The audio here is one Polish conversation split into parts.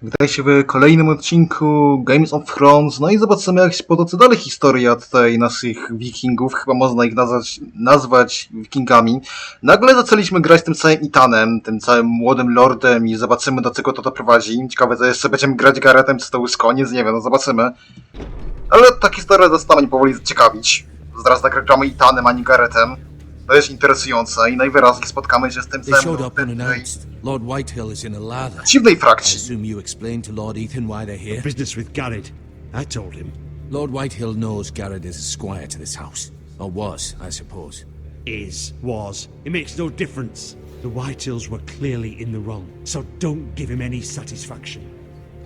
Witajcie w kolejnym odcinku Game of Thrones. No i zobaczymy, jak się potoczy dalej historia tutaj naszych wikingów. Chyba można ich nazwać wikingami. Nagle zaczęliśmy grać tym całym Itanem, tym całym młodym lordem i zobaczymy, do czego to doprowadzi. Ciekawe, co jeszcze będziemy grać Garethem, czy to już koniec, nie wiem, no zobaczymy. Ale ta historia zaczyna mnie powoli ciekawić. Zaraz tak gramy Itanem, a nie Garethem. To jest interesujące i najwyraźniej spotkamy się z tym samym Lord Whitehill is in a lather. dziwnej I frakcji. assume you explained to Lord Ethan why they're here? Business with Garrett. I told him. Lord Whitehill knows Garrett is a squire to this house. Or was, I suppose. Was. It makes no difference. The Whitehills were clearly in the wrong, so don't give him any satisfaction.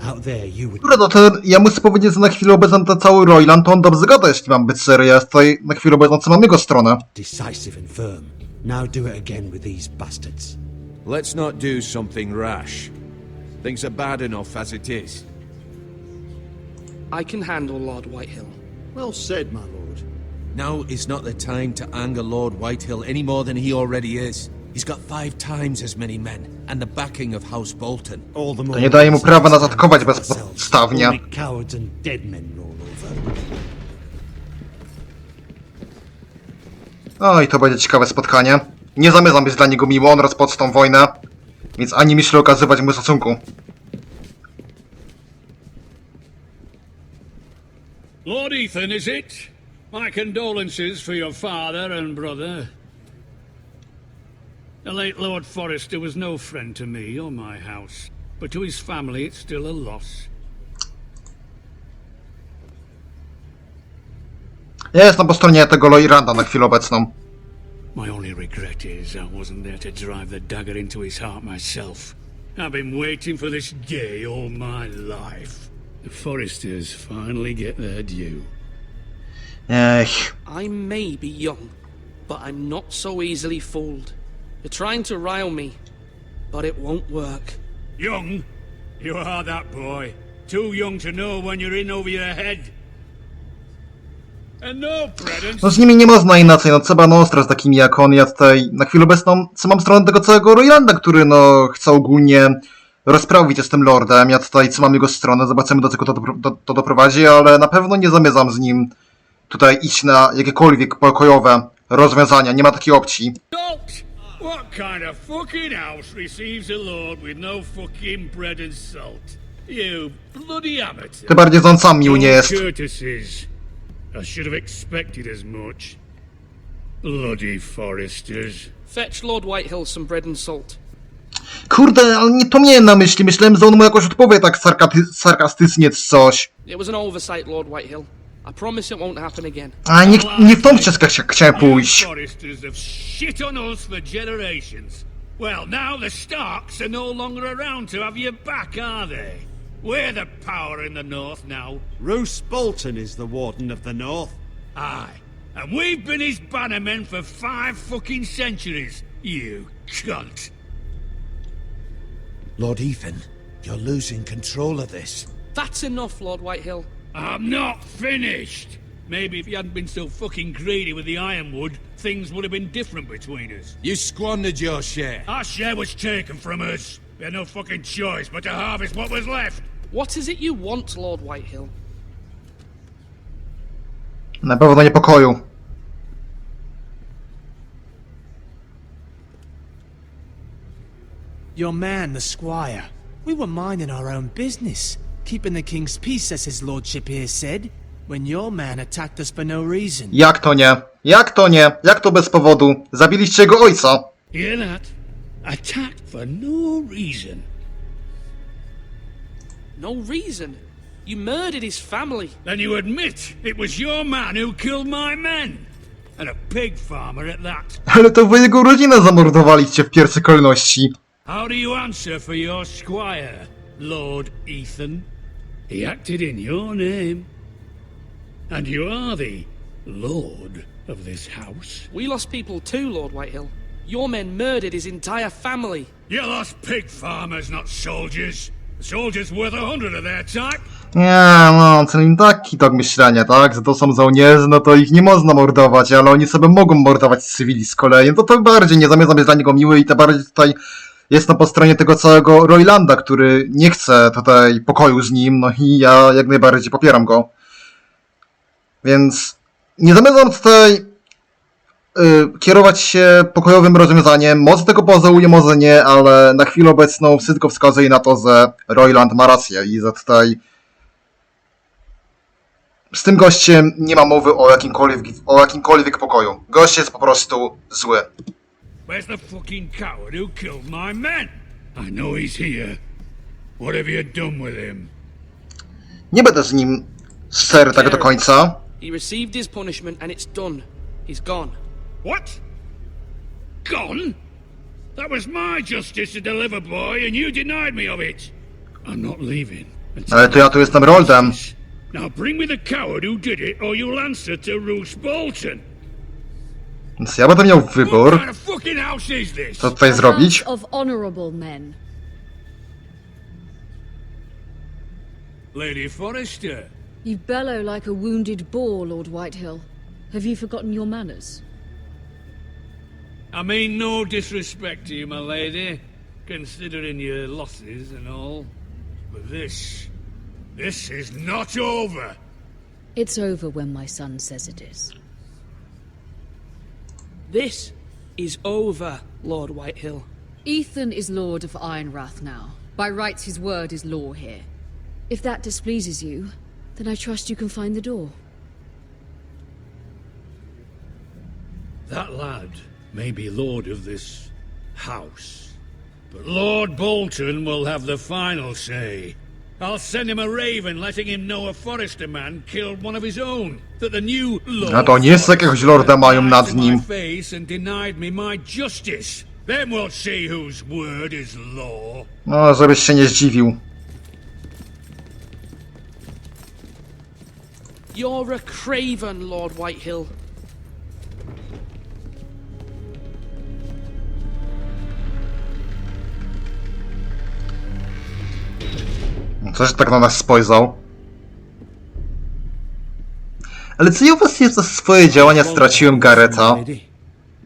Out there you would... Dobra, no to ja muszę powiedzieć, że na chwilę obecną ten cały Royland to on dobrze gada, jeśli mam być serio. Ja tutaj na chwilę obecną mam jego stronę. Decisive and firm. Now do it again with these bastards. Let's not do something rash. Things are bad enough as it is. I can handle Lord Whitehill. Well said, my lord. Now is not the time to anger Lord Whitehill any more than he already is. He's got 5 times as many men, and the backing of House Bolton. All the more To nie daje mu prawa nas atakować bezpodstawnie. Only cowards and dead men roll over. Oj, to będzie ciekawe spotkanie. Nie zamierzam być dla niego miło, on rozpoczął tą wojnę, więc ani myślę okazywać mu szacunku. Lord Ethan, is it? My condolences for your father and brother. The late Lord Forrester was no friend to me or my house, but to his family it's still a loss. Ja jestem po stronie tego Loiranda na chwilę obecną. My only regret is I wasn't there to drive the dagger into his heart myself. I've been waiting for this day all my life. The Forresters finally get their due. Ech. I may be young, but I'm not so easily fooled. You're trying to rile me, but it won't work. Young? You are that boy. Too young to know when you're in over your head. And no credence. No z nimi nie można inaczej, no trzeba no ostro z takimi jak on. Ja tutaj na chwilę obecną mam stronę tego całego Roylanda, który no chce ogólnie rozprawić się z tym lordem. Ja tutaj mam jego stronę, zobaczymy, do czego to doprowadzi, ale na pewno nie zamierzam z nim tutaj iść na jakiekolwiek pokojowe rozwiązania, nie ma takiej opcji. Salt? What kind of fucking house receives a lord with no fucking bread and salt? You bloody amateur. Tym bardziej, że on sam miły nie jest. Courtesies. I should have expected as much. Bloody Forresters. Fetch Lord Whitehill some bread and salt. Kurde, ale nie to miałem na myśli, myślałem, że on mu jakoś odpowie tak sarkastycznie czy coś. It was an oversight, Lord Whitehill. I promise it won't happen again. A nie w tą ścieżkę chciałem pójść. Forresters have shit on us for generations. Well, now the Starks are no longer around to have your back, are they? We're the power in the north now. Roose Bolton is the warden of the north. Aye. And we've been his bannermen for 5 fucking centuries. You cunt. Lord Ethan, you're losing control of this. That's enough, Lord Whitehill. I'm not finished. Maybe if you hadn't been so fucking greedy with the ironwood, things would have been different between us. You squandered your share. Our share was taken from us. We had no fucking choice but to harvest what was left. What is it you want, Lord Whitehill? Na pewno niepokoju. Your man, the squire. We were minding our own business, keeping the king's peace, as his lordship here said, when your man attacked us for no reason. Jak to nie? Jak to nie? Jak to bez powodu? Zabiliście jego ojca. Hear that? Attacked for no reason. No reason. You murdered his family. Then you admit it was your man who killed my men. And a pig farmer at that. Ale to wy jego rodzinę zamordowaliście w pierwszej kolejności. How do you answer for your squire, Lord Ethan? He acted in your name. And you are the lord of this house. We lost people too, Lord Whitehill. Your men murdered his entire family. You lost pig farmers, not soldiers. The soldiers worth 100 of their type. Nie, no, czyli taki tok myślenia, tak? Że to są żołnierze, no to ich nie można mordować, ale oni sobie mogą mordować cywili z kolei. No to bardziej nie zamierzam być dla niego miły i to bardziej tutaj jest po stronie tego całego Roylanda, który nie chce tutaj pokoju z nim, no i ja jak najbardziej popieram go. Więc nie zamierzam tutaj kierować się pokojowym rozwiązaniem. Może tego pozałuję, może nie, ale na chwilę obecną wszystko wskazuje na to, że Royland ma rację i że tutaj z tym gościem nie ma mowy o jakimkolwiek pokoju. Gość jest po prostu zły. Where's the fucking coward who killed my men? I know he's here. What have you done with him? Nie będę z nim szczery tak do końca. He received his punishment and it's done. He's gone. What? Gone? That was my justice to deliver, boy, and you denied me of it. I'm not leaving. Ale to ja tu jestem Roldem. Now bring me the coward who did it, or you'll answer to Roose Bolton. Więc ja będę miał What wybór, kind of fucking house is this? co tutaj zrobić. Of honorable men. Lady Forrester. You bellow like a wounded boar, Lord Whitehill. Have you forgotten your manners? I mean no disrespect to you, my lady, considering your losses and all. But this is not over. It's over when my son says it is. This is over, Lord Whitehill. Ethan is Lord of Ironrath now. By rights, his word is law here. If that displeases you, then I trust you can find the door. That lad may be lord of this house, but Lord Bolton will have the final say. I'll send him a raven letting him know a Forrester man killed one of his own. That the new lord A to nie jest jakiegoś lorda mają nad nim. face and denied me my justice. Then we'll see whose word is law. No, żebyś się nie zdziwił. You're a craven, Lord Whitehill. Coś tak na nas spojrzał. Ale co ja właściwie za swoje działania straciłem Gareta?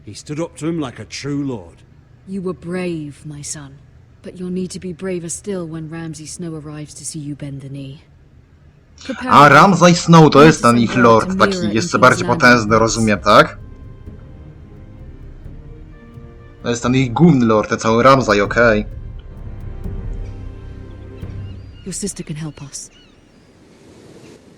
He stood up to him like a true lord. You were brave, my son. But you'll need to be braver still when Ramsay Snow arrives to see you bend the knee. A Ramsay Snow to jest ten ich lord, taki jeszcze bardziej potężny, rozumiem, tak? To jest ten ich główny lord, ten cały Ramsay, okej. Your sister can help us.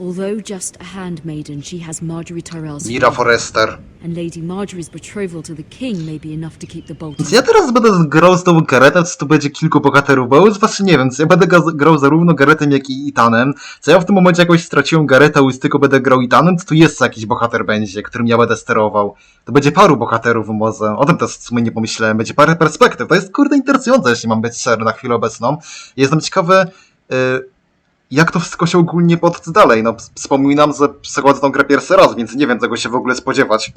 Although just a handmaiden, she has Marjorie Tyrell's Mira favor, Forrester. and Lady Marjorie's betrothal to the king may be enough to keep the Boltons. Więc ja teraz będę grał z tą Garetem, czy to będzie kilku bohaterów, bo już właśnie nie wiem, czy ja będę grał zarówno Garetem, jak i Itanem. Co ja w tym momencie jakoś straciłem Gareta, już tylko będę grał Itanem, czy tu jeszcze jakiś bohater będzie, którym ja będę sterował. To będzie paru bohaterów może, o tym też w sumie nie pomyślałem, będzie parę perspektyw. To jest kurde interesujące, jeśli mam być szczery na chwilę obecną. Jestem ciekawy, jak to wszystko się ogólnie potoczy dalej. No, wspominam, że przechodzę tą grę pierwszy raz, więc nie wiem, czego się w ogóle spodziewać.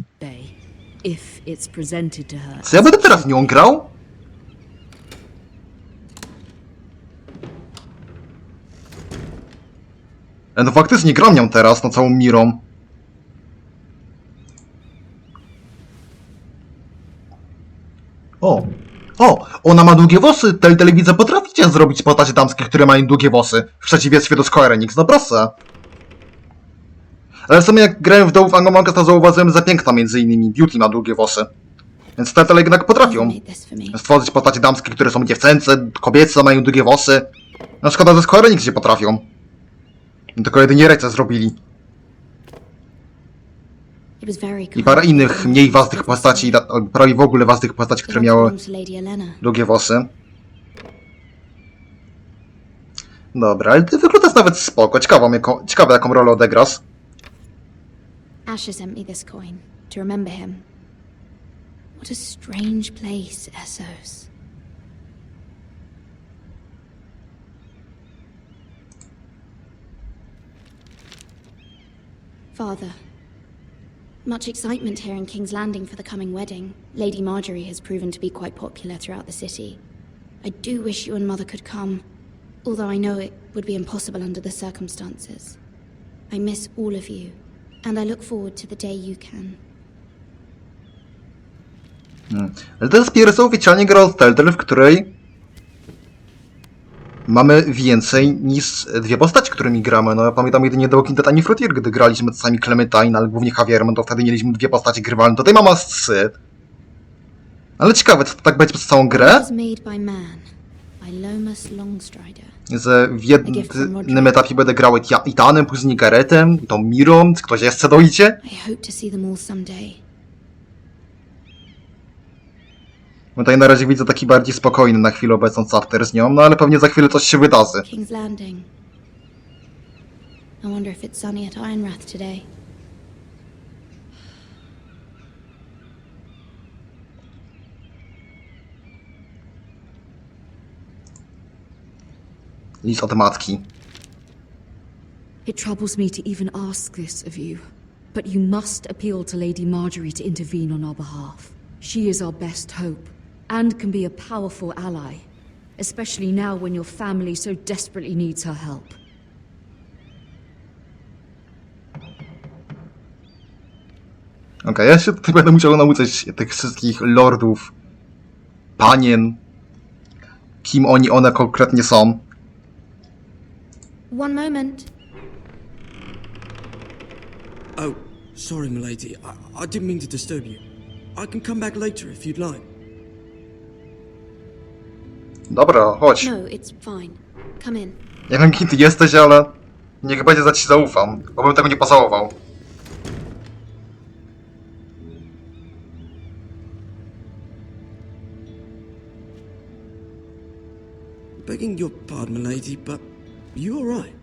If it's presented to her. Czy ja będę teraz nią grał? No faktycznie gram nią teraz, no całą Mirą. Ona ma długie włosy. Telewizja potraficie zrobić postacie damskie, które mają długie włosy. W przeciwieństwie do Square Enix, no proszę. Ale w sumie jak grałem w Dołów Angomanka, to zauważyłem, że piękna między innymi Beauty ma długie włosy. Więc te jednak potrafią stworzyć postacie damskie, które są dziewczęce, kobiece, mają długie włosy. No szkoda, że Square Enix nie potrafią. Tylko jedynie Rece zrobili. I parę innych mniej ważnych postaci, prawie w ogóle ważnych postaci, które miały długie włosy. Dobra, ale ty wyglądasz nawet spoko. Ciekawe jaką rolę odegrasz. Asher sent me this coin to remember him. What a strange place, Essos. Father, much excitement here in King's Landing for the coming wedding. Lady Marjorie has proven to be quite popular throughout the city. I do wish you and Mother could come, although I know it would be impossible under the circumstances. I miss all of you, and I look forward to the day you can. Ale to jest pierwsza oficjalnie gra od Telltale, w której mamy więcej niż dwie postaci, którymi gramy. No ja pamiętam jedynie The Walking Dead ani Frontier, gdy graliśmy czasami Clementine, ale głównie Javierem, to wtedy mieliśmy dwie postaci grywalne. Tutaj mamy aż 3. Ale ciekawe, czy to tak będzie przez całą grę? Że w jednym etapie będę grał Ethanem, później Garrettem, tą Mirą, czy ktoś jeszcze dojdzie? Bo tutaj na razie widzę taki bardziej spokojny na chwilę obecną chapter z nią, no ale pewnie za chwilę coś się wydarzy. King's Landing. I wonder if it's sunny at Ironrath today. List od matki. It troubles me to even ask this of you, but you must appeal to Lady Marjorie to intervene on our behalf. She is our best hope, and can be a powerful ally, especially now when your family so desperately needs her help. Okej, ja się tutaj będę musiał nauczyć tych wszystkich lordów, panien, kim one konkretnie są. One moment. Oh, sorry, milady. I didn't mean to disturb you. I can come back later if you'd like. Dobra, chodź. No, it's fine. Come in. Nie wiem, kim ty jesteś, ale niech będzie, że ci zaufam, bo bym tego nie pożałował. Begging your pardon, milady, but you alright?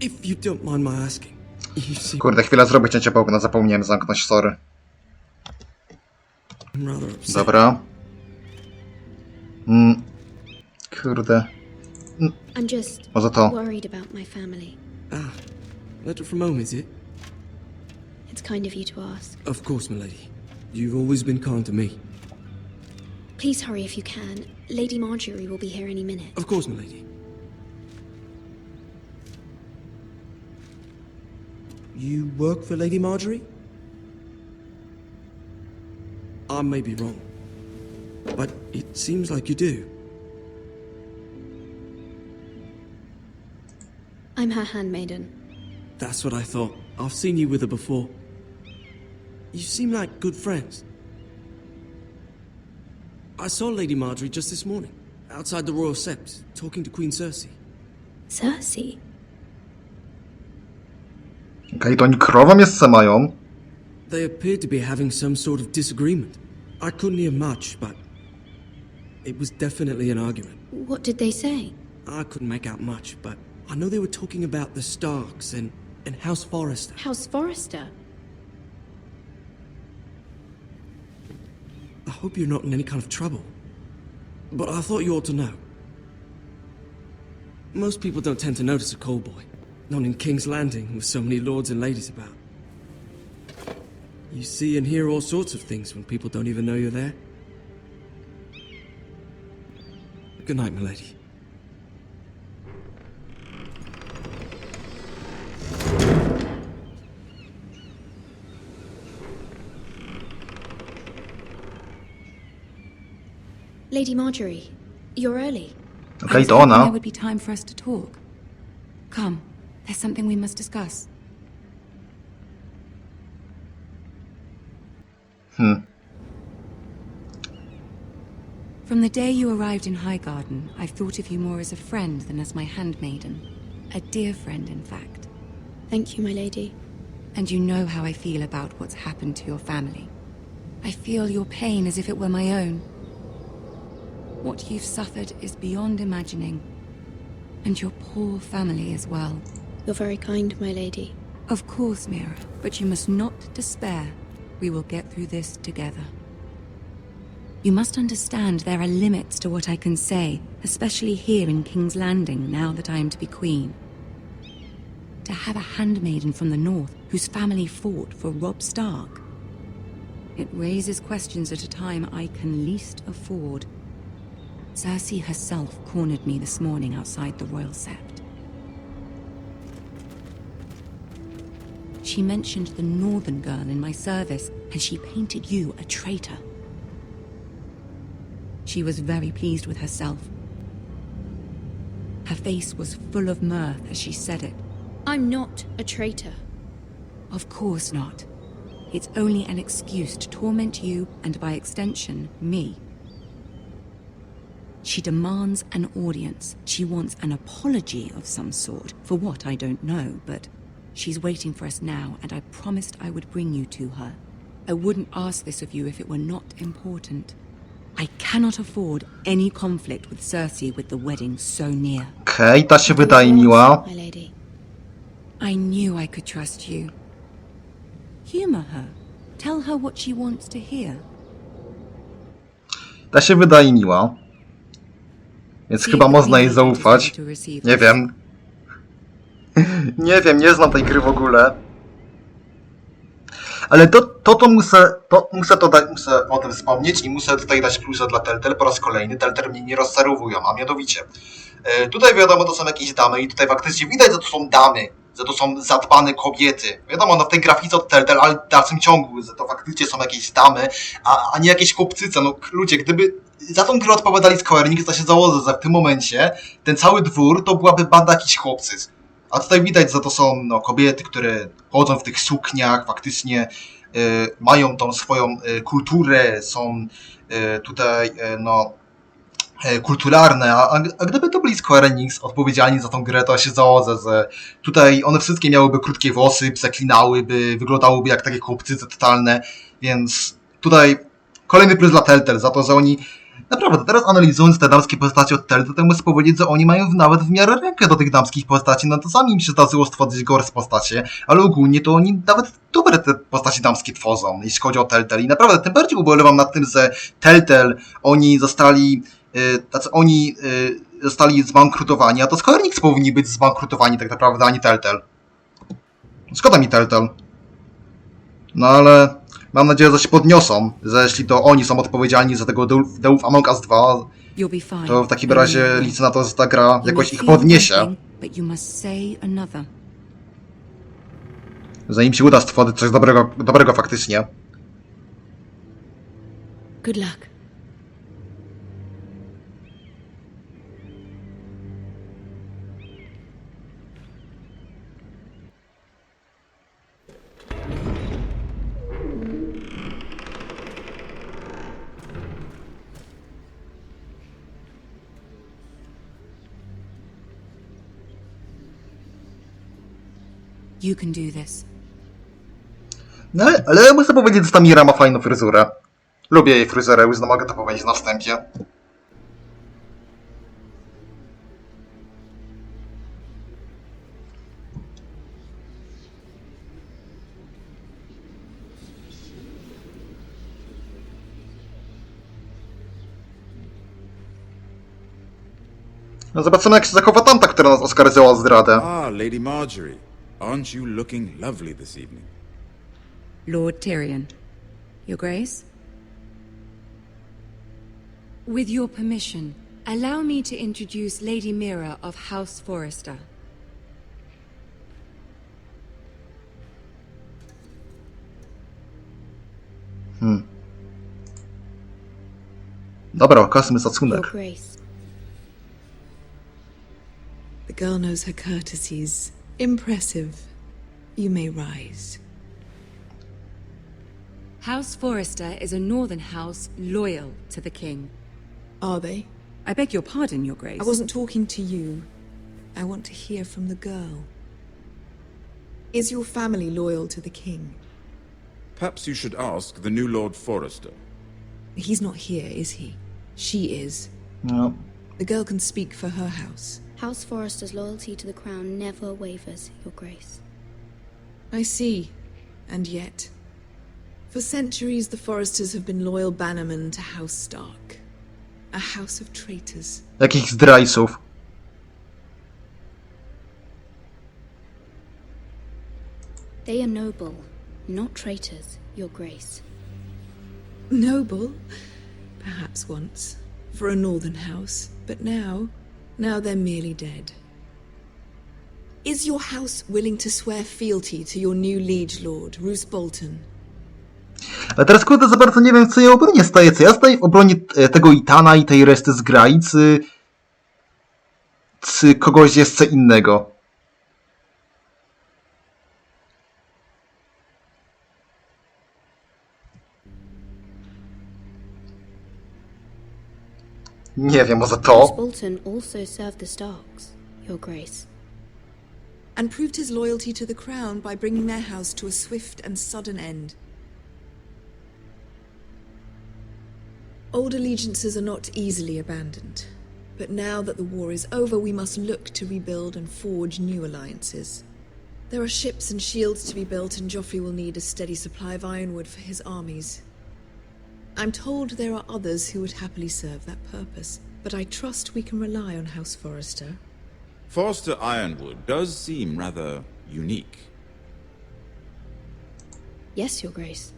If you don't mind my asking. You see, Kurde, chwilę zrobię cięcie pełna, zapomniałem zamknąć, sorry. I'm rather upset. Dobra. Kurde. I'm just Może to. worried about my family. Ah, letter from home, is it? It's kind of you to ask. Of course, milady. You've always been kind to me. Please hurry if you can. Lady Marjorie will be here any minute. Of course, milady. You work for Lady Marjorie? I may be wrong, but it seems like you do. I'm her handmaiden. That's what I thought. I've seen you with her before. You seem like good friends. I saw Lady Marjorie just this morning, outside the Royal Sept, talking to Queen Cersei. Cersei? Okej, to oni krową jeszcze mają. They appeared to be having some sort of disagreement. I couldn't hear much, but it was definitely an argument. What did they say? I couldn't make out much, but I know they were talking about the Starks and House Forrester. House Forrester? I hope you're not in any kind of trouble, but I thought you ought to know. Most people don't tend to notice a call boy, not in King's Landing with so many lords and ladies about. You see and hear all sorts of things when people don't even know you're there. Good night, milady. Lady Marjorie, you're early. Okej, to There ona. would be time for us to talk. Come, there's something we must discuss. From the day you arrived in Highgarden, I've thought of you more as a friend than as my handmaiden. A dear friend, in fact. Thank you, my lady. And you know how I feel about what's happened to your family. I feel your pain as if it were my own. What you've suffered is beyond imagining. And your poor family as well. You're very kind, my lady. Of course, Mira, but you must not despair. We will get through this together. You must understand there are limits to what I can say, especially here in King's Landing, now that I am to be queen. To have a handmaiden from the north whose family fought for Robb Stark. It raises questions at a time I can least afford. Cersei herself cornered me this morning outside the Royal Sept. She mentioned the northern girl in my service, and she painted you a traitor. She was very pleased with herself. Her face was full of mirth as she said it. I'm not a traitor. Of course not. It's only an excuse to torment you and, by extension, me. She demands an audience. She wants an apology of some sort. For what, I don't know, but she's waiting for us now, and I promised I would bring you to her. I wouldn't ask this of you if it were not important. I cannot afford any conflict with Cersei with the wedding so near. Okej, ta się wydaje miła. My lady. I knew I could trust you. Humor her. Tell her what she wants to hear. Ta się wydaje miła. Więc chyba można jej zaufać. Nie wiem. Nie wiem, nie znam tej gry w ogóle. Ale muszę o tym wspomnieć i muszę tutaj dać plusa dla Telltale po raz kolejny. Telltale mnie nie rozczarowują, a mianowicie. Tutaj wiadomo, to są jakieś damy i tutaj faktycznie widać, że to są damy, że to są zadbane kobiety. Wiadomo, no w tej grafice od Telltale, ale w dalszym ciągu, że to faktycznie są jakieś damy, a nie jakieś chłopcyce. No ludzie, gdyby za tą grę odpowiadali Square Enix, to się założę, że w tym momencie ten cały dwór to byłaby banda jakichś chłopcyc. A tutaj widać, że to są no, kobiety, które chodzą w tych sukniach, faktycznie mają tą swoją kulturę, są tutaj no, kulturalne, a gdyby to byli Square Enix odpowiedzialni za tą grę, to się założę, że tutaj one wszystkie miałyby krótkie włosy, zaklinałyby, wyglądałyby jak takie chłopcyce totalne, więc tutaj kolejny plus dla Telltale za to, że oni naprawdę, teraz analizując te damskie postacie od Telltale, to muszę powiedzieć, że oni mają nawet w miarę rękę do tych damskich postaci, no to sami im się zdarzyło stworzyć gore z postacie, ale ogólnie to oni nawet dobre te postaci damskie tworzą, jeśli chodzi o Telltale i naprawdę tym bardziej ubolewam nad tym, że Telltale, oni zostali zbankrutowani, a to Square Enix powinni być zbankrutowani tak naprawdę, a nie Telltale. Szkoda mi Telltale. No ale mam nadzieję, że się podniosą, że jeśli to oni są odpowiedzialni za tego Deus Among Us 2, to w takim razie liczę na to, że ta gra jakoś ich podniesie. Że im się uda stworzyć coś dobrego faktycznie. Good luck. You can do this. No, ale muszę powiedzieć, że ta Mira ma fajną fryzurę. Lubię jej fryzurę, już no mogę to powiedzieć na wstępie. No zobaczymy, jak się zachowa tamta, która nas oskarżyła o zdradę. Ah, Lady Marjorie. Aren't you looking lovely this evening? Lord Tyrion. Your Grace? With your permission, allow me to introduce Lady Mira of House Forrester. Dobra, okazmy Your szacunek. Grace. The girl knows her courtesies. Impressive. You may rise. House Forrester is a northern house loyal to the king. Are they? I beg your pardon, Your Grace. I wasn't talking to you. I want to hear from the girl. Is your family loyal to the king? Perhaps you should ask the new Lord Forrester. He's not here, is he? She is. No. The girl can speak for her house. House Forrester's loyalty to the crown never wavers, Your Grace. I see. And yet... For centuries, the Forresters have been loyal bannermen to House Stark. A house of traitors. Jakich zdrajców. They are noble, not traitors, Your Grace. Noble? Perhaps once. For a northern house. But now they're merely dead. Is your house willing to swear fealty to your new liege lord, Roose Bolton? Ale teraz kurde za bardzo nie wiem, co ja obronie staję. Co ja staję w obronie tego Itana i tej reszty zgrajcy? kogoś jeszcze innego. Nie wiem, może to? House Bolton also served the Starks, Your Grace. And proved his loyalty to the crown by bringing their house to a swift and sudden end. Old allegiances are not easily abandoned, but now that the war is over, we must look to rebuild and forge new alliances. There are ships and shields to be built, and Joffrey will need a steady supply of ironwood for his armies. I'm told there are others who would happily serve that purpose, but I trust we can rely on House Forrester. Forster Ironwood does seem rather unique. Yes, Your Grace.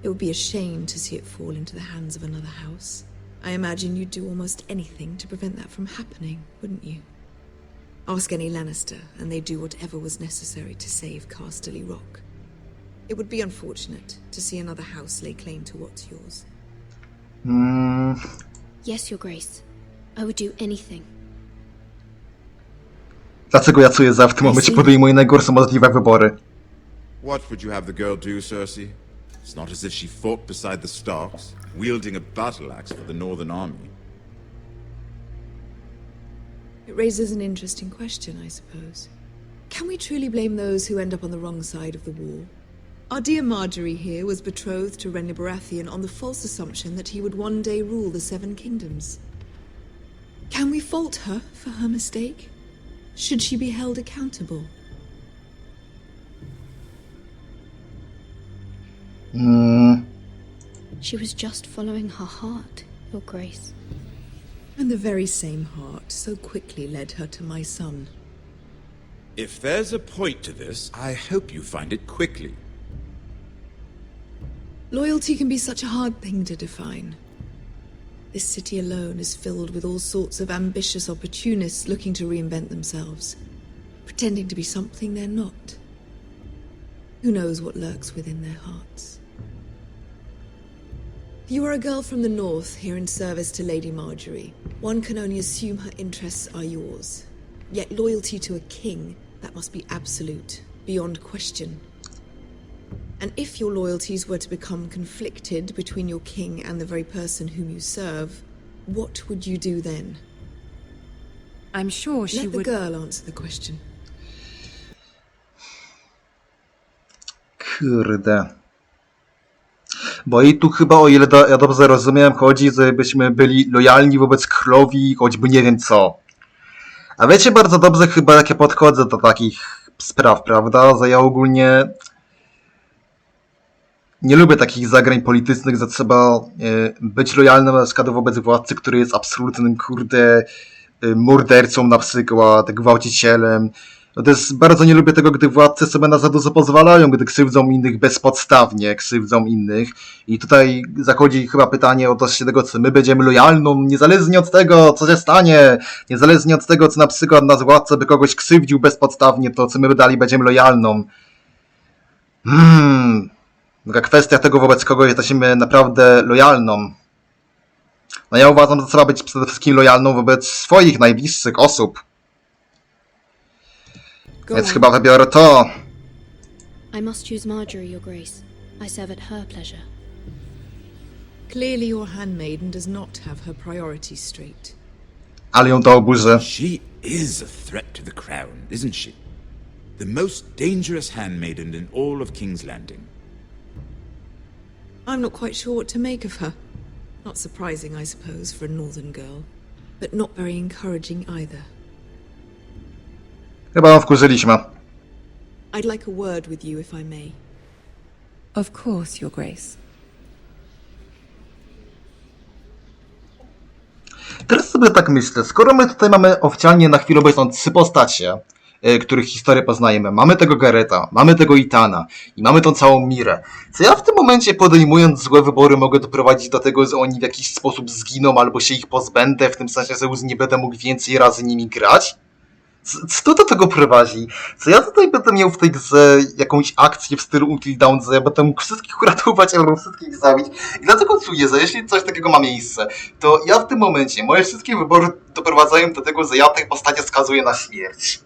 It would be a shame to see it fall into the hands of another house. I imagine you'd do almost anything to prevent that from happening, wouldn't you? Ask any Lannister, and they'd do whatever was necessary to save Casterly Rock. It would be unfortunate to see another house lay claim to what's yours. Yes, Your Grace. I would do anything. Dlaczego Jacueza w tym momencie podejmuje najgorsze możliwe wybory? What would you have the girl do, Cersei? It's not as if she fought beside the Starks, wielding a battle axe for the Northern Army. It raises an interesting question, I suppose. Can we truly blame those who end up on the wrong side of the war? Our dear Marjorie here was betrothed to Renly Baratheon on the false assumption that he would one day rule the Seven Kingdoms. Can we fault her for her mistake? Should she be held accountable? She was just following her heart, Your Grace. And the very same heart so quickly led her to my son. If there's a point to this, I hope you find it quickly. Loyalty can be such a hard thing to define. This city alone is filled with all sorts of ambitious opportunists looking to reinvent themselves, pretending to be something they're not. Who knows what lurks within their hearts? You are a girl from the north, here in service to Lady Marjorie. One can only assume her interests are yours. Yet loyalty to a king, that must be absolute, beyond question. And if your loyalties were to become conflicted between your king and the very person whom you serve, what would you do then? I'm sure she would... would... Let the girl answer the question. Kurde. Bo i tu chyba, o ile ja dobrze rozumiem, chodzi, żebyśmy byli lojalni wobec królowi, choćby nie wiem co. A wiecie bardzo dobrze chyba, jak ja podchodzę do takich spraw, prawda? Że ja ogólnie nie lubię takich zagrań politycznych, że trzeba być lojalnym na przykład wobec władcy, który jest absolutnym, kurde, mordercą na przykład, gwałcicielem. No też bardzo nie lubię tego, gdy władcy sobie na za dużo pozwalają, gdy krzywdzą innych bezpodstawnie, krzywdzą innych. I tutaj zachodzi chyba pytanie odnośnie tego, czy my będziemy lojalną, niezależnie od tego, co się stanie, niezależnie od tego, czy na przykład nasz władca by kogoś krzywdził bezpodstawnie, to czy my dalej będziemy lojalną. Taka kwestia tego, wobec kogo jesteśmy naprawdę lojalną. No ja uważam, że trzeba być przede wszystkim lojalną wobec swoich najbliższych osób. Więc chyba wybiorę to. I must choose Marjorie, Your Grace. I serve at her pleasure. Clearly your handmaiden does not have her priorities straight. Ale ją to oburzy. She is a threat to the crown, isn't she? The most dangerous handmaiden in all of King's Landing. I'm not quite sure what to make of her. Not surprising, I suppose, for a northern girl. But not very encouraging either. Chyba ją wkurzyliśmy. I'd like a word with you, if I may. Of course, Your Grace. Teraz sobie tak myślę, skoro my tutaj mamy oficjalnie na chwilę obecną 3 postacie, których historię poznajemy. Mamy tego Gareta, mamy tego Ithana i mamy tą całą Mirę. Co ja w tym momencie, podejmując złe wybory, mogę doprowadzić do tego, że oni w jakiś sposób zginą albo się ich pozbędę, w tym sensie, że już nie będę mógł więcej razy nimi grać? Co do tego prowadzi? Co ja tutaj będę miał w tej grze jakąś akcję w stylu Until Dawn, że ja będę mógł wszystkich uratować albo wszystkich zabić. I dlatego czuję, że jeśli coś takiego ma miejsce, to ja w tym momencie, moje wszystkie wybory doprowadzają do tego, że ja tej postaci skazuję na śmierć.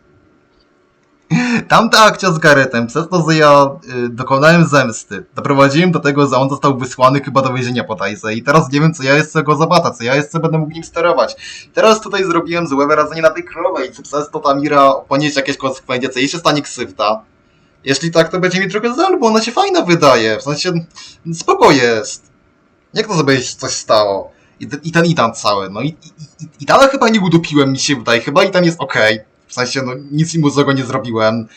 Tamta akcja z Garethem, przez to, że ja dokonałem zemsty, doprowadziłem do tego, że on został wysłany chyba do więzienia bodajże i teraz nie wiem, co ja jeszcze go zobaczę, co ja jeszcze będę mógł nim sterować. Teraz tutaj zrobiłem złe wyrażenie na tej królowej, czy przez to ta Mira poniesie jakieś konsekwencje, co jej się stanie krzywda. Jeśli tak, to będzie mi trochę żal, bo ona się fajna wydaje, w sensie spoko jest. Jak to, żeby jej coś stało? I ten Ethan cały, no i Ethana chyba nie udupiłem, mi się wydaje, chyba Ethan jest okej. W sensie, no nic mu złego nie zrobiłem.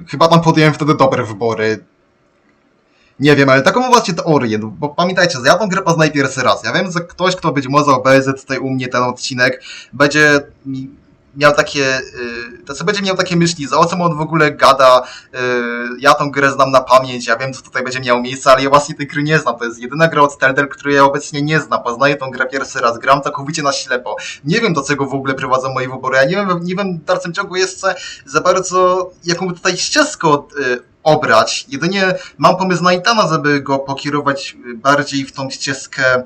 Chyba tam podjąłem wtedy dobre wybory. Nie wiem, ale taką mam właśnie teorię, no, bo pamiętajcie, że ja tą grę poznaję pierwszy raz. Ja wiem, że ktoś, kto być może obejrzy tutaj u mnie ten odcinek, będzie miał takie, będzie miał takie myśli, że o czym on w ogóle gada, ja tą grę znam na pamięć, ja wiem, co tutaj będzie miało miejsce, ale ja właśnie tej gry nie znam, to jest jedyna gra od Telltale, której ja obecnie nie znam, poznaję tą grę pierwszy raz, gram całkowicie na ślepo, nie wiem, do czego w ogóle prowadzą moje wybory, ja nie wiem w dalszym ciągu jeszcze za bardzo, jaką tutaj ścieżkę obrać, jedynie mam pomysł na Ethana, żeby go pokierować bardziej w tą ścieżkę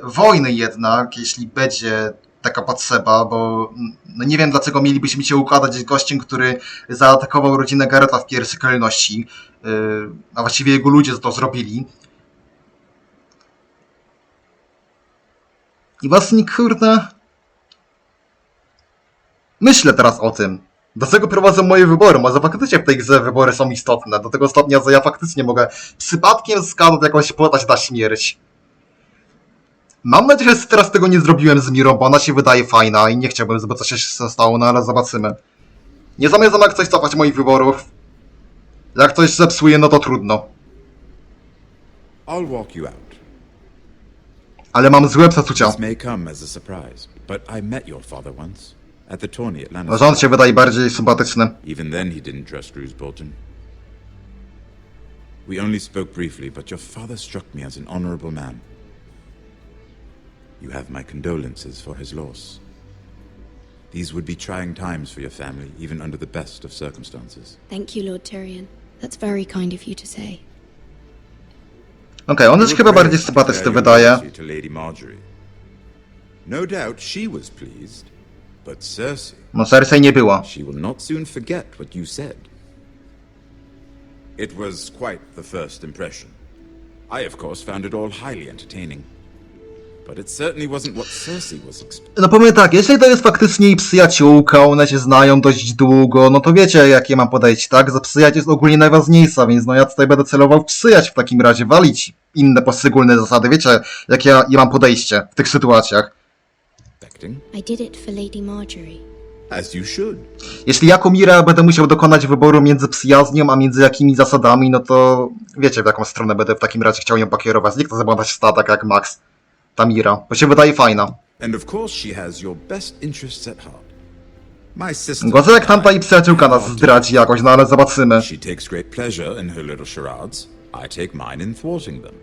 wojny jednak, jeśli będzie taka potrzeba, bo no nie wiem, dlaczego mielibyśmy się układać z gościem, który zaatakował rodzinę Garetha w pierwszej kolejności, a właściwie jego ludzie to zrobili. I właśnie, kurde, myślę teraz o tym. Do czego prowadzą moje wybory? Może faktycznie w tej grze wybory są istotne, do tego stopnia, że ja faktycznie mogę przypadkiem skazać jakąś postać na śmierć. Mam nadzieję, że teraz tego nie zrobiłem z Mirą, bo ona się wydaje fajna i nie chciałbym, żeby coś się stało, no ale zobaczymy. Nie zamierzam jak coś cofać moich wyborów. Jak coś zepsuje, no to trudno. I'll walk you out. Ale mam złe przeczucia. This may come as a surprise, but I met your father once at the tourney at No, Lannister. rząd się wydaje bardziej sympatyczny. Even then he didn't trust Roose Bolton. We only spoke briefly, but your father struck me as an honorable man. You have my condolences for his loss. These would be trying times for your family, even under the best of circumstances. Thank you, Lord Tyrion. That's very kind of you to say. Okej, on jest chyba bardziej sympatyczny, wydaje. To Lady Marjorie. No doubt she was pleased, but Cersei. No Cersei nie była. She will not soon forget what you said. It was quite the first impression. I, of course, found it all highly entertaining. But it certainly wasn't what Cersei was expecting. No powiem tak, jeśli to jest faktycznie jej przyjaciółka, one się znają dość długo, no to wiecie, jakie mam podejść, tak? Że przyjaźń jest ogólnie najważniejsza, więc no ja tutaj będę celował w przyjaźń w takim razie, walić inne poszczególne zasady, wiecie, jakie ja mam podejście w tych sytuacjach. I did it for Lady Marjorie. As you should. Jeśli jako Mira będę musiał dokonać wyboru między przyjaźnią, a między jakimi zasadami, no to wiecie, w jaką stronę będę w takim radzie chciał ją pokierować. Nie chcę zabłądać w statach jak Max. Ta Mira, bo się wydaje fajna. And of course she has your best interests at heart. My sister. Gorzej jak tamta jej przyjaciółka nas zdradzi jakoś, no ale zobaczymy. She takes great pleasure in her little charades. I take mine in thwarting them.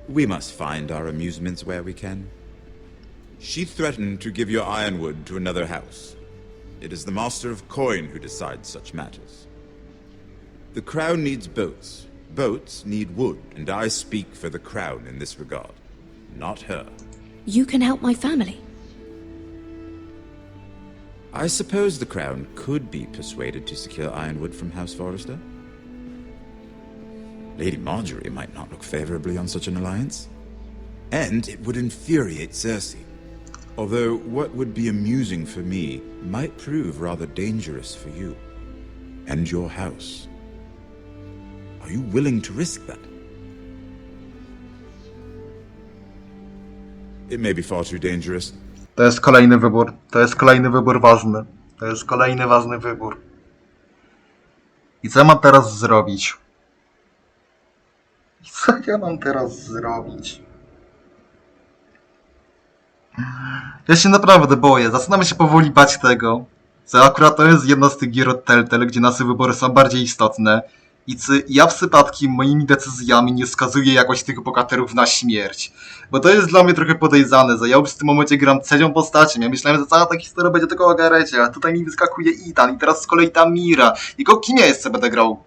We must find our amusements where we can. She threatened to give your ironwood to another house. It is the Master of Coin who decides such matters. The Crown needs boats. Boats need wood, and I speak for the Crown in this regard. Not her. You can help my family. I suppose the Crown could be persuaded to secure ironwood from House Forrester. Lady Marjorie might not look favorably on such an alliance. And it would infuriate Cersei. Although what would be amusing for me might prove rather dangerous for you. And your house. Are you willing to risk that? It may be far too dangerous. To jest kolejny wybór. To jest kolejny wybór ważny. To jest kolejny ważny wybór. I co mam teraz zrobić? I co ja mam teraz zrobić? Ja się naprawdę boję. Zaczynamy się powoli bać tego. Co akurat to jest jedna z tych gier od Telltale, gdzie nasze wybory są bardziej istotne. I czy ja przypadkiem moimi decyzjami nie skazuję jakoś tych bohaterów na śmierć? Bo to jest dla mnie trochę podejrzane, że ja już w tym momencie gram trzecią postacią. Ja myślałem, że cała ta historia będzie tylko o Garecie, a tutaj mi wyskakuje Ethan i teraz z kolei ta Mira. I kim ja jeszcze będę grał?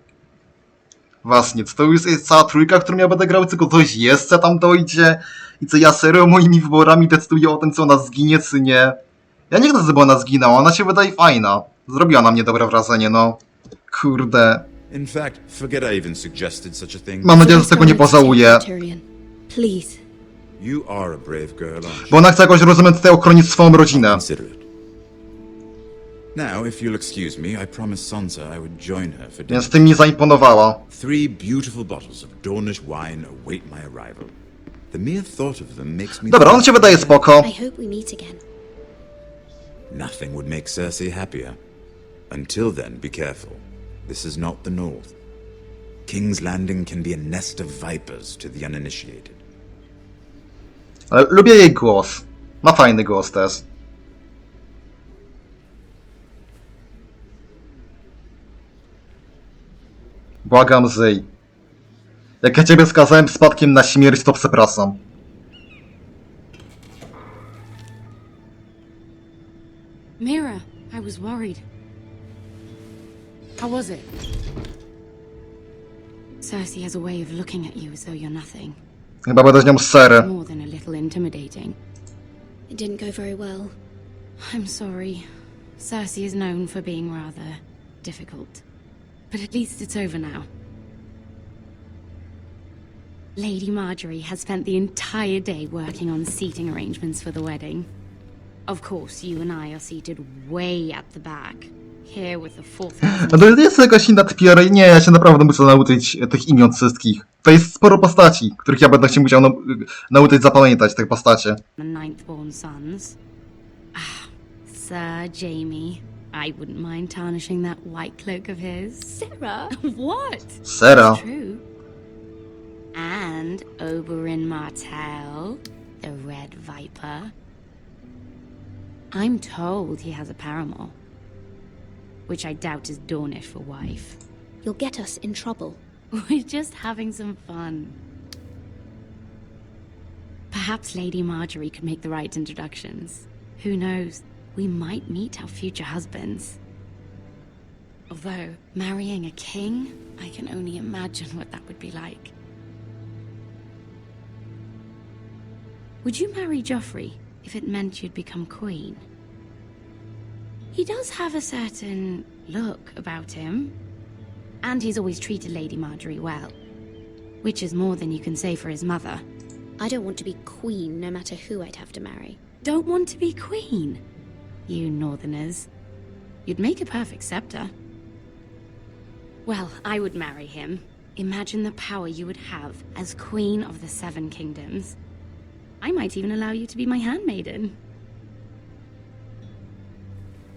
Właśnie, to już jest cała trójka, którą ja będę grał, tylko coś jeszcze tam dojdzie? I co ja serio moimi wyborami decyduję o tym, czy ona zginie, czy nie? Ja nie chcę, żeby ona zginęła, ona się wydaje fajna. Zrobiła na mnie dobre wrażenie, no. Kurde. In fact, forget I even suggested such a thing. Mam nadzieję, że tego nie pożałuję. Please. You are a brave girl, aren't you? Bo ona chce jakoś, rozumiem, tutaj ochronić swoją rodzinę. Consider it. Now, if you'll excuse me, I promised Sansa I would join her for dinner. Więc tym mi zaimponowała. 3 beautiful bottles of Dornish wine await my arrival. The mere thought of them makes me... Dobra, on się wydaje spoko. I hope we meet again. Nothing would make Cersei happier. Until then, be careful. This is not the North. King's Landing can be a nest of vipers to the uninitiated. Ale lubię jej głos. Ma fajny głos też. Błagam, żyj. Jak ja ciebie skazałem spadkiem na śmierć, to przepraszam. Mira, I was worried. How was it? Cersei has a way of looking at you as though you're nothing. Chyba będę z nią szczery. More than a little intimidating. It didn't go very well. I'm sorry. Cersei is known for being rather difficult. But at least it's over now. Lady Marjorie has spent the entire day working on seating arrangements for the wedding. Of course, you and I are seated way at the back. Here with the 4,000... No to jest jakaś inna tpiera. Nie, ja się naprawdę muszę nauczyć tych imion wszystkich. To jest sporo postaci, których ja będę się musiał nauczyć zapamiętać, tych postaci. The ninth-born sons. Sir Jaime. I wouldn't mind tarnishing that white cloak of his. Sarah? What? Sarah. It's true. And Oberyn Martell, the Red Viper. I'm told he has a paramour, which I doubt is Dornish for wife. You'll get us in trouble. We're just having some fun. Perhaps Lady Marjorie could make the right introductions. Who knows? We might meet our future husbands. Although, marrying a king, I can only imagine what that would be like. Would you marry Joffrey if it meant you'd become queen? He does have a certain look about him, and he's always treated Lady Marjorie well, which is more than you can say for his mother. I don't want to be queen no matter who I'd have to marry. Don't want to be queen? You northerners. You'd make a perfect scepter. Well, I would marry him. Imagine the power you would have as Queen of the Seven Kingdoms. I might even allow you to be my handmaiden.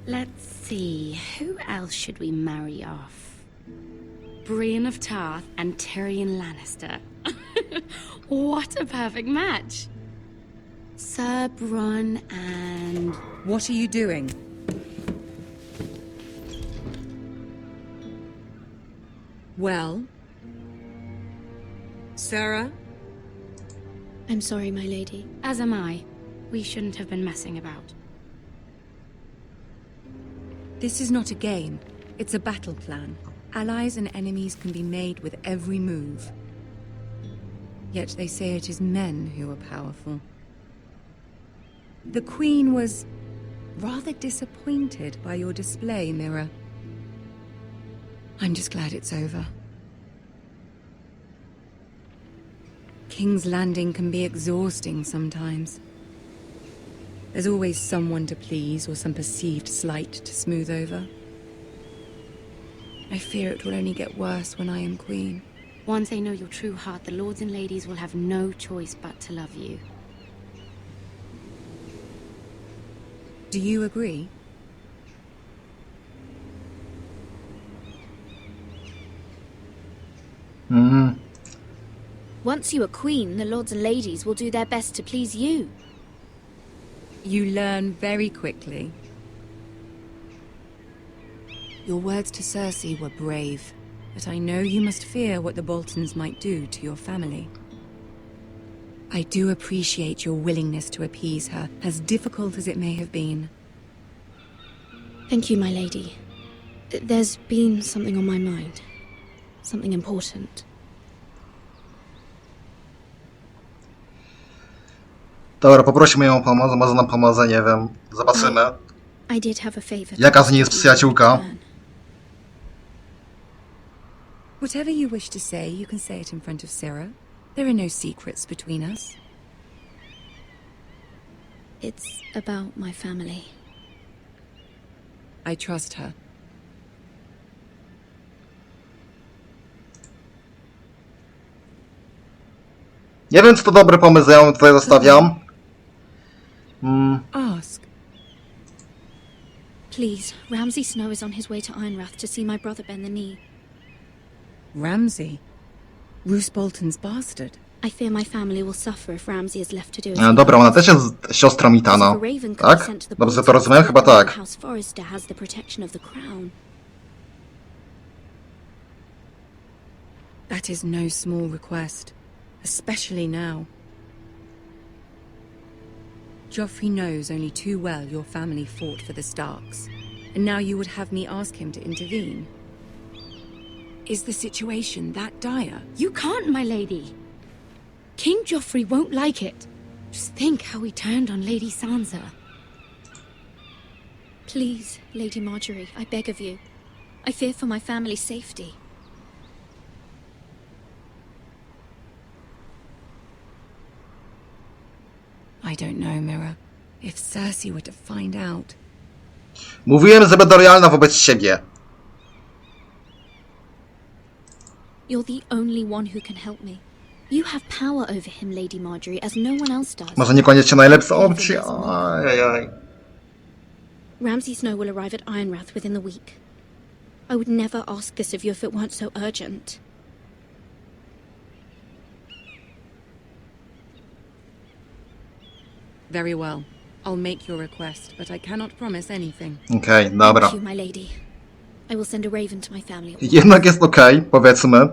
Let's see, who else should we marry off? Brienne of Tarth and Tyrion Lannister. What a perfect match! Sir Bronn and... What are you doing? Well? Sarah? I'm sorry, my lady. As am I. We shouldn't have been messing about. This is not a game. It's a battle plan. Allies and enemies can be made with every move. Yet they say it is men who are powerful. The Queen was rather disappointed by your display, Mira. I'm just glad it's over. King's Landing can be exhausting sometimes. There's always someone to please or some perceived slight to smooth over. I fear it will only get worse when I am queen. Once they know your true heart, the lords and ladies will have no choice but to love you. Do you agree? Once you are queen, the lords and ladies will do their best to please you. You learn very quickly. Your words to Cersei were brave. but I know you must fear what the Boltons might do to your family. I do appreciate your willingness to appease her, as difficult as it may have been. Thank you, my lady. There's been something on my mind. Something important. Dobra, poprosimy ją o pomoc, może nam pomoże, nie wiem. Zobaczymy. I did have a favor. Jaka z niej jest przyjaciółka? Whatever you wish to say, you can say it in front of Sarah. There are no secrets between us. It's about my family. I trust her. Nie wiem, czy to dobry pomysł, ja ją tutaj zostawiam. Ask. Please, Ramsay Snow is on his way to Ironrath to see my brother bend the knee. Ramsay? Roose Bolton's bastard. I fear my family will suffer if Ramsay is left to do as No, dobra, ona też jest siostrą Ithana. Tak? Dobrze to rozumiem? Chyba tak. House Forrester has the protection of the crown. That is no small request, especially now. Joffrey knows only too well your family fought for the Starks, and now you would have me ask him to intervene. Is the situation that dire? You can't, my lady. King Joffrey won't like it. Just think how he turned on Lady Sansa. Please, Lady Marjorie, I beg of you. I fear for my family's safety. I don't know, Mira. If Cersei were to find out... Mówiłem, że będę lojalna wobec siebie. You're the only one who can help me. You have power over him, Lady Marjorie, as no one else does. Może niekoniecznie najlepsza opcja. Ajajaj. Ramsay Snow will arrive at Ironrath within the week. I would never ask this of you if it weren't so urgent. Very well. I'll make your request, but I cannot promise anything. Okej, dobra. Thank you, my lady. I will send a raven to my family. Jednak jest okej, powiedzmy.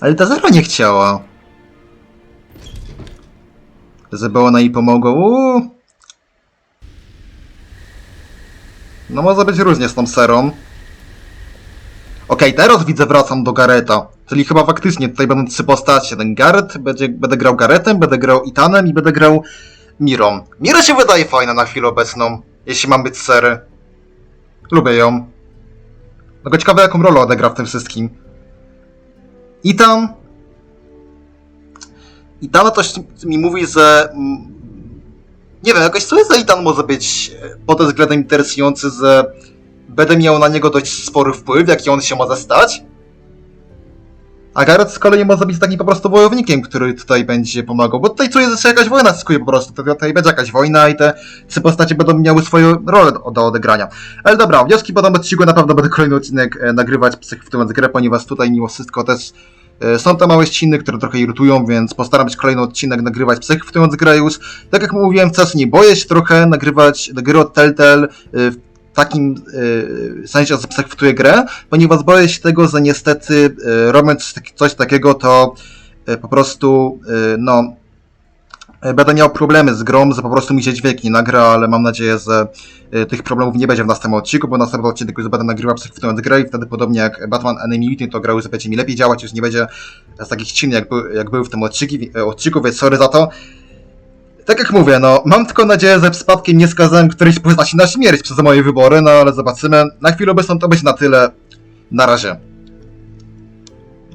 Ale ta Zara nie chciała. Żeby ona jej pomogła. No może być różnie z tą Serą. Okej, teraz widzę, wracam do Gareta. Czyli chyba faktycznie tutaj będą trzy postacie. Ten Gareth, będę grał Garethem, będę grał Ethanem i będę grał Mirą. Mira się wydaje fajna na chwilę obecną, jeśli mam być Sery. Lubię ją. Tylko ciekawe, jaką rolę odegra w tym wszystkim. Ethan coś mi mówi, że... Nie wiem, jakoś coś za Ethan może być pod tym względem interesujący, że będę miał na niego dość spory wpływ, jaki on się może stać. A Gareth z kolei może być takim po prostu wojownikiem, który tutaj będzie pomagał, bo tutaj czuję, że się jakaś wojna zyskuje po prostu, tutaj będzie jakaś wojna i te trzy postacie będą miały swoją rolę do odegrania. Ale dobra, wnioski po tym odcinku, na pewno będę kolejny odcinek nagrywać psychwytując grę, ponieważ tutaj mimo wszystko też są te małe ściny, które trochę irytują, więc postaram się kolejny odcinek nagrywać psychwytując grę już. Tak jak mówiłem wcześniej, boję się trochę nagrywać gry od Telltale w takim sensie, że psychwytuję grę, ponieważ boję się tego, że niestety robiąc coś takiego, to po prostu będę miał problemy z grą, że po prostu mi się dźwięk nie nagra, ale mam nadzieję, że tych problemów nie będzie w następnym odcinku, bo w następnym odcinku już będę nagrywał psychwytując grę i wtedy podobnie jak Batman Enemy Within, to gra już będzie mi lepiej działać, już nie będzie z takich ścin jak był w tym odcinku, więc sorry za to. Tak jak mówię, no, mam tylko nadzieję, że przypadkiem nie skazałem którejś postaci na śmierć przez moje wybory, no ale zobaczymy. Na chwilę obecną to będzie na tyle. Na razie.